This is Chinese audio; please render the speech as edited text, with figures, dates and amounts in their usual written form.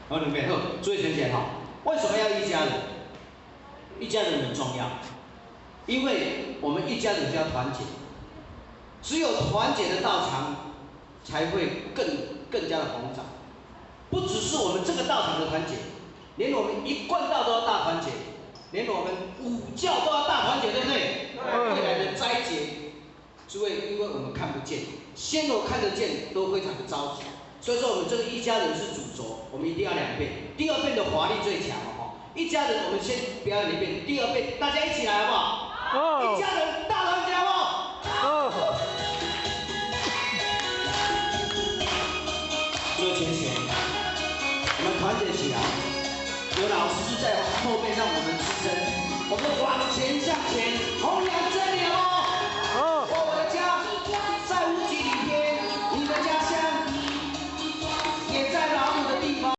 好，你们好，注意听起哈。为什么要一家人？一家人很重要，因为我们一家人就要团结，只有团结的道场才会更加的宏长。不只是我们这个道场的团结，连我们一贯道都要大团结，连我们五教都要大团结，对不对？未来的斋节，诸位，因为我们看不见，仙罗看得见都非常的着急。所以说，我们这个一家人是主轴，我们一定要2遍。第2遍的华丽最强哦，一家人我们先表演1遍，第2遍大家一起来好不好？一家人大团结好不好？注意前，我们团结起来，有老师在后面让我们支撑，我们往前向前，弘扬真理哦。